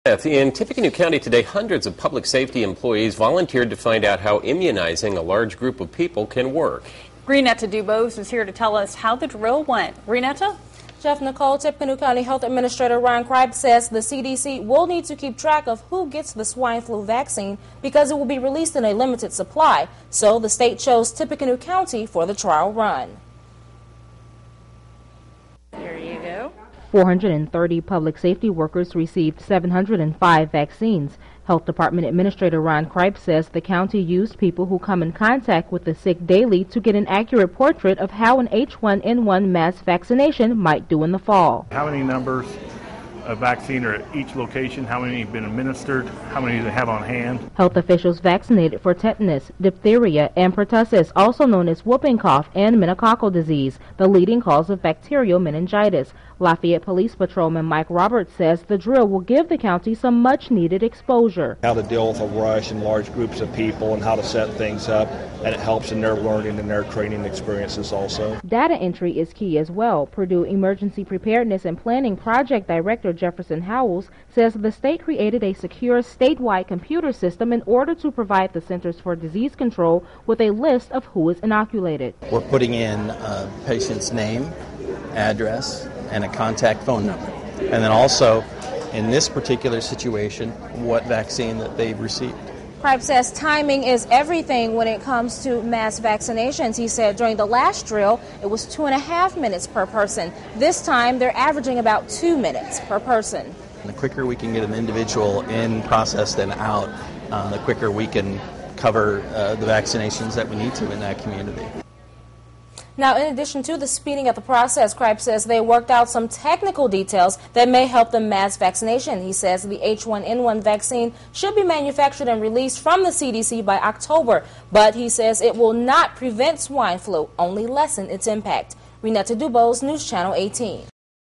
In Tippecanoe County today, hundreds of public safety employees volunteered to find out how immunizing a large group of people can work. Renetta Dubose is here to tell us how the drill went. Renetta? Jeff Nicole, Tippecanoe County Health Administrator Ron Kripe says the CDC will need to keep track of who gets the swine flu vaccine because it will be released in a limited supply. So the state chose Tippecanoe County for the trial run. There you go. 430 public safety workers received 705 vaccines. Health Department Administrator Ron Kripe says the county used people who come in contact with the sick daily to get an accurate portrait of how an H1N1 mass vaccination might do in the fall. How many numbers of vaccine are at each location, how many have been administered, how many do they have on hand. Health officials vaccinated for tetanus, diphtheria, and pertussis, also known as whooping cough and meningococcal disease, the leading cause of bacterial meningitis. Lafayette Police Patrolman Mike Roberts says the drill will give the county some much-needed exposure. How to deal with a rush and large groups of people and how to set things up, and it helps in their learning and their training experiences also. Data entry is key as well. Purdue Emergency Preparedness and Planning Project Director Jefferson Howells says the state created a secure statewide computer system in order to provide the Centers for Disease Control with a list of who is inoculated. We're putting in a patient's name, address, and a contact phone number. And then also, in this particular situation, what vaccine that they've received. Kripe says timing is everything when it comes to mass vaccinations. He said during the last drill, it was 2.5 minutes per person. This time, they're averaging about 2 minutes per person. And the quicker we can get an individual in, processed, and out, the quicker we can cover the vaccinations that we need to in that community. Now, in addition to the speeding of the process, Kripe says they worked out some technical details that may help the mass vaccination. He says the H1N1 vaccine should be manufactured and released from the CDC by October, but he says it will not prevent swine flu, only lessen its impact. Renetta Dubose, News Channel 18.